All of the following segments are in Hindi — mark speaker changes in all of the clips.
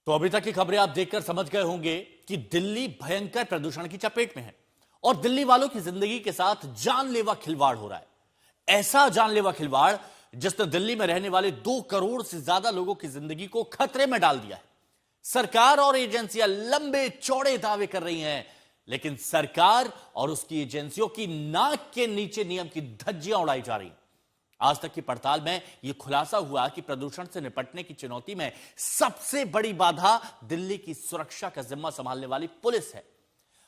Speaker 1: तो अभी तक की खबरें आप देखकर समझ गए होंगे कि दिल्ली भयंकर प्रदूषण की चपेट में है और दिल्ली वालों की जिंदगी के साथ जानलेवा खिलवाड़ हो रहा है। ऐसा जानलेवा खिलवाड़ जिसने दिल्ली में रहने वाले 2 करोड़ से ज्यादा लोगों की जिंदगी को खतरे में डाल दिया है। सरकार और एजेंसियां लंबे चौड़े दावे कर रही हैं, लेकिन सरकार और उसकी एजेंसियों की नाक के नीचे नियम की धज्जियां उड़ाई जा रही हैं। आज तक की पड़ताल में यह खुलासा हुआ कि प्रदूषण से निपटने की चुनौती में सबसे बड़ी बाधा दिल्ली की सुरक्षा का जिम्मा संभालने वाली पुलिस है।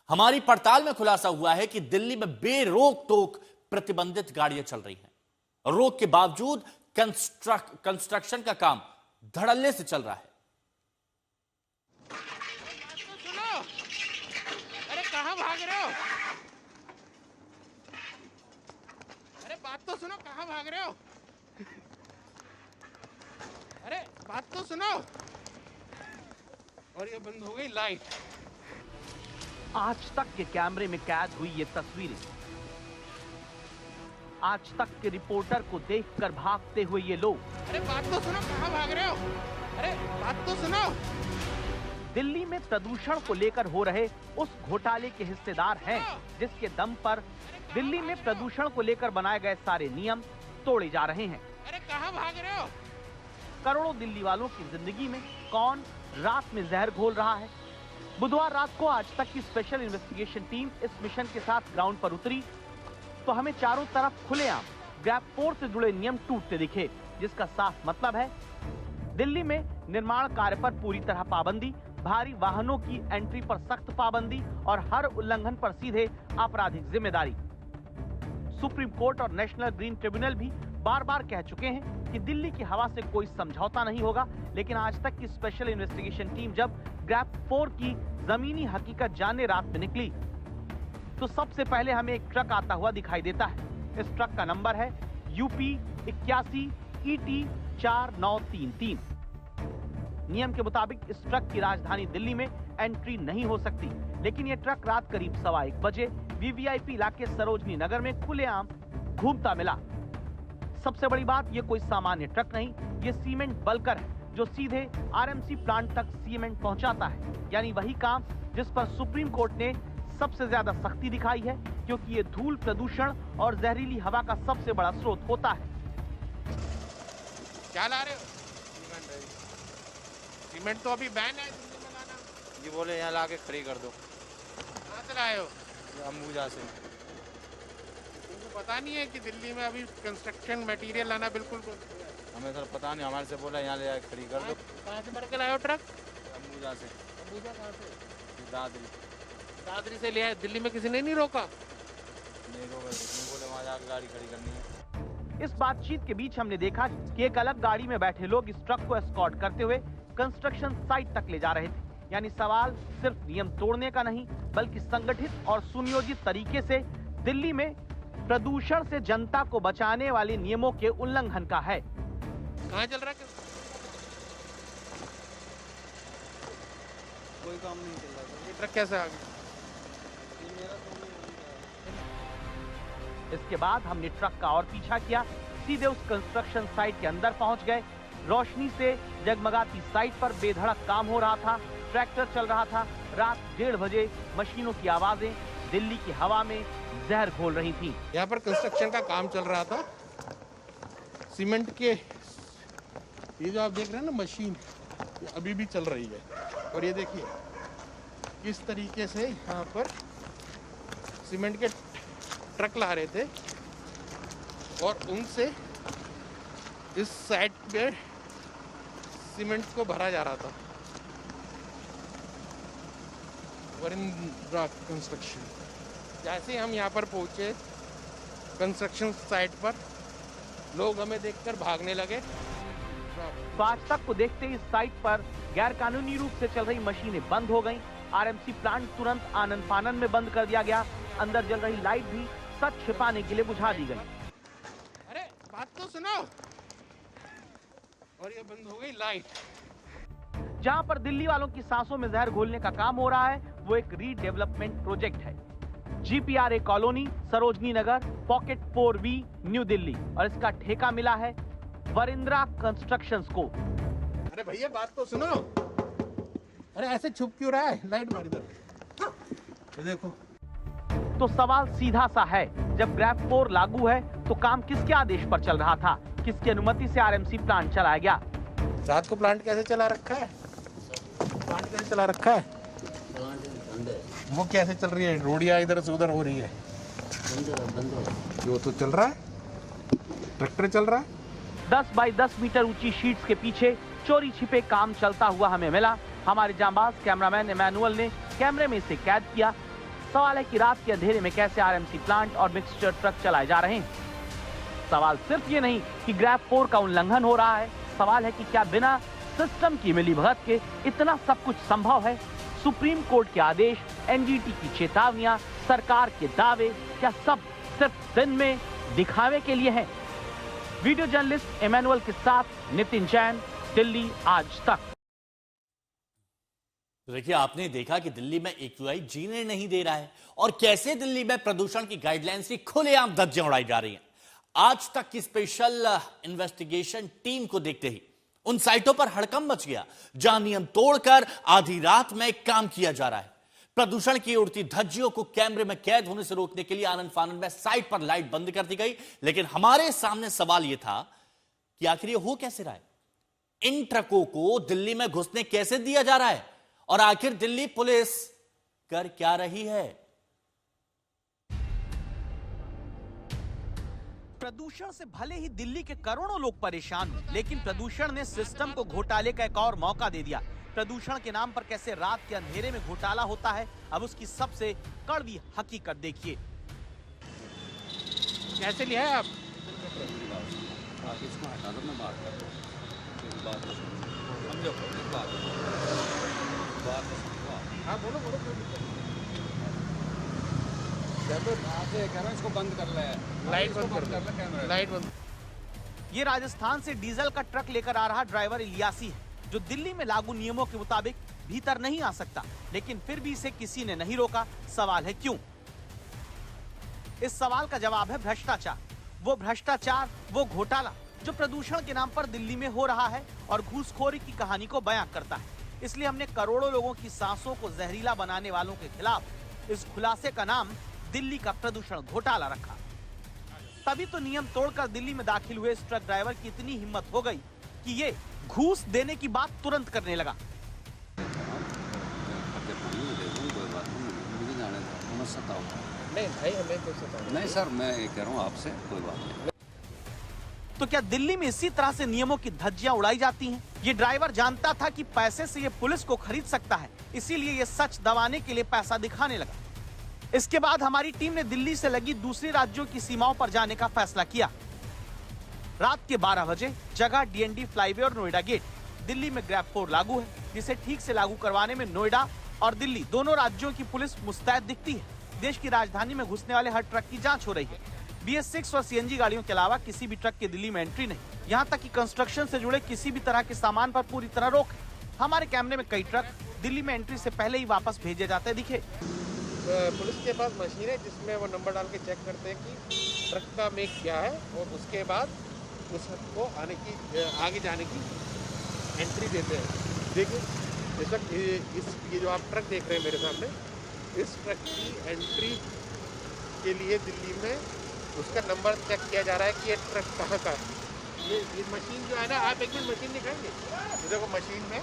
Speaker 1: हमारी पड़ताल में खुलासा हुआ है कि दिल्ली में बेरोक टोक प्रतिबंधित गाड़ियां चल रही हैं। रोक के बावजूद कंस्ट्रक्शन का काम धड़ल्ले से चल रहा है।
Speaker 2: सुनो, अरे कहां भाग रहे हो? अरे बात तो सुनो, कहां भाग रहे हो? अरे बात तो सुनो। और ये बंद हो गई लाइट।
Speaker 3: आज तक के कैमरे में कैद हुई ये तस्वीरें, आज तक के रिपोर्टर को देखकर भागते हुए ये लोग।
Speaker 2: अरे बात तो सुनो, कहां भाग रहे हो? अरे बात तो सुनो।
Speaker 3: दिल्ली में प्रदूषण को लेकर हो रहे उस घोटाले के हिस्सेदार हैं, जिसके दम पर दिल्ली में प्रदूषण को लेकर बनाए गए सारे नियम तोड़े जा रहे हैं।
Speaker 2: अरे कहां भाग रहे हो?
Speaker 3: करोड़ों दिल्ली वालों की जिंदगी में कौन रात में जहर घोल रहा है? बुधवार रात को आज तक की स्पेशल इन्वेस्टिगेशन टीम इस मिशन के साथ ग्राउंड पर उतरी तो हमें चारों तरफ खुलेआम ग्रैप 4 से जुड़े नियम टूटते दिखे, जिसका साफ मतलब है दिल्ली में निर्माण कार्य पर पूरी तरह पाबंदी, भारी वाहनों की एंट्री पर सख्त पाबंदी और हर उल्लंघन पर सीधे आपराधिक जिम्मेदारी। सुप्रीम कोर्ट और नेशनल ग्रीन ट्रिब्यूनल भी बार बार कह चुके हैं कि दिल्ली की हवा से कोई समझौता नहीं होगा, लेकिन आज तक की स्पेशल इन्वेस्टिगेशन टीम जब ग्रैप 4 की जमीनी हकीकत जानने रात में निकली तो सबसे पहले हमें एक ट्रक आता हुआ दिखाई देता है। इस ट्रक का नंबर है UP 81 ET 4933। नियम के मुताबिक इस ट्रक की राजधानी दिल्ली में एंट्री नहीं हो सकती, लेकिन यह ट्रक रात करीब 1:15 बजे VVIP इलाके सरोजनी नगर में खुलेआम घूमता मिला। सबसे बड़ी बात, ये कोई सामान्य ट्रक नहीं, ये सीमेंट बल्कर है जो सीधे RMC प्लांट तक सीमेंट पहुंचाता है, यानी वही काम जिस पर सुप्रीम कोर्ट ने सबसे ज्यादा सख्ती दिखाई है, क्योंकि ये धूल, प्रदूषण और जहरीली हवा का सबसे बड़ा स्रोत होता है।
Speaker 2: क्या ला रहे हो? सीमेंट तो अभी बैन है दिल्ली में लाना।
Speaker 4: जी बोले यहाँ ला के खड़ी कर दो।
Speaker 2: कहाँ से लाए हो?
Speaker 4: अंबुजा से।
Speaker 2: तुमको पता नहीं है कि दिल्ली में अभी कंस्ट्रक्शन मटेरियल लाना बिल्कुल
Speaker 4: हमें सर पता नहीं, हमारे से बोला यहाँ ले आके खड़ी कर दो।
Speaker 2: कहाँ से भर के लाए हो ट्रक?
Speaker 4: अंबुजा से।
Speaker 2: अंबुजा कहाँ से?
Speaker 4: दादरी।
Speaker 2: दादरी से ले आए। दिल्ली में किसी ने नहीं रोका?
Speaker 4: नहीं रोका, बोले वहाँ जाके गाड़ी खड़ी करनी है।
Speaker 3: इस बातचीत के बीच हमने देखा कि एक अलग गाड़ी में बैठे लोग इस ट्रक को एस्कॉर्ट करते हुए कंस्ट्रक्शन साइट तक ले जा रहे थे। यानी सवाल सिर्फ नियम तोड़ने का नहीं, बल्कि संगठित और सुनियोजित तरीके से दिल्ली में प्रदूषण से जनता को बचाने वाले नियमों के उल्लंघन का है।
Speaker 2: कहाँ चल रहा है?
Speaker 4: कोई काम नहीं चल रहा।
Speaker 2: ये ट्रक कैसे आ गया?
Speaker 3: इसके बाद हमने ट्रक का और पीछा किया, सीधे उस कंस्ट्रक्शन साइट के अंदर पहुंच गए। रोशनी से जगमगाती साइट पर बेधड़क काम हो रहा था, ट्रैक्टर चल रहा था। रात 1:30 बजे मशीनों की आवाजें दिल्ली की हवा में जहर घोल रही थी।
Speaker 2: यहाँ पर कंस्ट्रक्शन का काम चल रहा था। सीमेंट के ये जो आप देख रहे हैं ना मशीन, ये अभी भी चल रही है। और ये देखिए किस तरीके से यहाँ पर सीमेंट के ट्रक ला रहे थे और उनसे इस साइड पे सीमेंट को भरा जा रहा था। वरिंद्रा कंस्ट्रक्शन। जैसे ही हम यहाँ पर पहुंचे कंस्ट्रक्शन साइट पर, लोग हमें देखकर भागने लगे।
Speaker 3: तो आज तक को देखते ही इस साइट पर गैर कानूनी रूप से चल रही मशीनें बंद हो गईं। RMC प्लांट तुरंत आनन फानन में बंद कर दिया गया। अंदर जल रही लाइट भी सच छिपाने के लिए बुझा दी गई।
Speaker 2: अरे बात तो सुनो। और ये बंद हो गई लाइट।
Speaker 3: जहां पर दिल्ली वालों की सांसों में जहर घोलने का काम हो रहा है, वो एक रीडेवलपमेंट प्रोजेक्ट है। GPRA colony, Sarojini Nagar, pocket 4B, new Delhi, और इसका ठेका मिला है वरिंद्रा कंस्ट्रक्शंस को।
Speaker 2: अरे भैया बात तो सुनो। अरे ऐसे छुप क्यों रहा है? लाइट मार इधर, ये देखो।
Speaker 3: तो सवाल सीधा सा है, जब ग्रैब 4 लागू है तो काम किसके आदेश पर चल रहा था? किसकी अनुमति से आरएमसी प्लांट चलाया गया?
Speaker 2: रात को प्लांट कैसे चला रखा है? प्लांट कैसे चला रखा है? वो कैसे चल रही है? रोडिया इधर से उधर हो रही है, वो तो चल रहा है, ट्रैक्टर चल रहा है।
Speaker 3: 10 बाई 10 मीटर ऊंची शीट्स के पीछे चोरी छिपे काम चलता हुआ हमें मिला। हमारे जांबाज कैमरामैन इमैनुअल ने कैमरे में इसे कैद किया। सवाल है कि रात के अंधेरे में कैसे आरएमसी प्लांट और मिक्सचर ट्रक चलाए जा रहे हैं। सवाल सिर्फ ये नहीं कि ग्रैब 4 का उल्लंघन हो रहा है, सवाल है कि क्या बिना सिस्टम की मिलीभगत के इतना सब कुछ संभव है? सुप्रीम कोर्ट के आदेश, एनजीटी की चेतावनियां, सरकार के दावे, क्या सब सिर्फ दिन में दिखावे के लिए हैं? वीडियो जर्नलिस्ट इमैनुअल के साथ नितिन जैन, दिल्ली आज तक।
Speaker 1: देखिए, आपने देखा कि दिल्ली में एक्यूआई जीने नहीं दे रहा है और कैसे दिल्ली में प्रदूषण की गाइडलाइंस की खुलेआम धज्जियां उड़ाई जा रही हैं। आज तक की स्पेशल इन्वेस्टिगेशन टीम को देखते ही उन साइटों पर हड़कंप मच गया जहां नियम तोड़कर आधी रात में काम किया जा रहा है। प्रदूषण की उड़ती धज्जियों को कैमरे में कैद होने से रोकने के लिए आनंद फानंद में साइट पर लाइट बंद कर दी गई। लेकिन हमारे सामने सवाल यह था कि आखिर ये हो कैसे रहा है? इन ट्रकों को दिल्ली में घुसने कैसे दिया जा रहा है और आखिर दिल्ली पुलिस कर क्या रही है?
Speaker 3: प्रदूषण से भले ही दिल्ली के करोड़ों लोग परेशान हो, लेकिन प्रदूषण ने सिस्टम को घोटाले का एक और मौका दे दिया। प्रदूषण के नाम पर कैसे रात के अंधेरे में घोटाला होता है, अब उसकी सबसे कड़वी हकीकत देखिए।
Speaker 2: कैसे लिया है आप?
Speaker 4: इसको हटा दो, मैं बात कर
Speaker 2: हाँ बोलो बोलो।
Speaker 4: इसको बंद कर ले,
Speaker 2: लाइट बंद कर ले, लाइट बंद।
Speaker 3: ये राजस्थान से डीजल का ट्रक लेकर आ रहा ड्राइवर इलियासी है, जो दिल्ली में लागू नियमों के मुताबिक भीतर नहीं आ सकता, लेकिन फिर भी इसे किसी ने नहीं रोका। सवाल है क्यों? इस सवाल का जवाब है भ्रष्टाचार। वो भ्रष्टाचार, वो घोटाला जो प्रदूषण के नाम पर दिल्ली में हो रहा है और घूसखोरी की कहानी को बयां करता है। इसलिए हमने करोड़ों लोगों की सांसों को जहरीला बनाने वालों के खिलाफ इस खुलासे का नाम दिल्ली का प्रदूषण घोटाला रखा। तभी तो नियम तोड़कर दिल्ली में दाखिल हुए इस ट्रक ड्राइवर की इतनी हिम्मत हो गई कि ये घूस देने की बात तुरंत करने लगा।
Speaker 2: नहीं भाई, हमें तो सताओ
Speaker 4: नहीं सर, मैं ये कह रहा हूँ आपसे, कोई बात नहीं।
Speaker 3: तो क्या दिल्ली में इसी तरह से नियमों की धज्जियां उड़ाई जाती हैं? ये ड्राइवर जानता था कि पैसे से ये पुलिस को खरीद सकता है, इसीलिए ये सच दबाने के लिए पैसा दिखाने लगा। इसके बाद हमारी टीम ने दिल्ली से लगी दूसरे राज्यों की सीमाओं पर जाने का फैसला किया। रात के 12 बजे जगह डीएनडी फ्लाईवे और नोएडा गेट। दिल्ली में ग्रैब 4 लागू है, जिसे ठीक से लागू करवाने में नोएडा और दिल्ली दोनों राज्यों की पुलिस मुस्तैद दिखती है। देश की राजधानी में घुसने वाले हर ट्रक की जांच हो रही है। BS6 और CNG गाड़ियों के अलावा किसी भी ट्रक की दिल्ली में एंट्री नहीं। यहाँ तक कि कंस्ट्रक्शन से जुड़े किसी भी तरह के सामान पर पूरी तरह रोक है। हमारे कैमरे में कई ट्रक दिल्ली में एंट्री से पहले ही वापस भेजे जाते दिखे।
Speaker 2: पुलिस के पास मशीन है जिसमें वो नंबर डाल के चेक करते हैं कि ट्रक का मेक क्या है और उसके बाद उसको आगे जाने की एंट्री देते हैं। देखिए इस वक्त ये जो आप ट्रक देख रहे हैं मेरे सामने, इस ट्रक की एंट्री के लिए दिल्ली में उसका नंबर चेक किया जा रहा है कि ये ट्रक कहाँ का है। ये मशीन जो है ना, आप एक मिनट मशीन दिखाएंगे? देखो मशीन में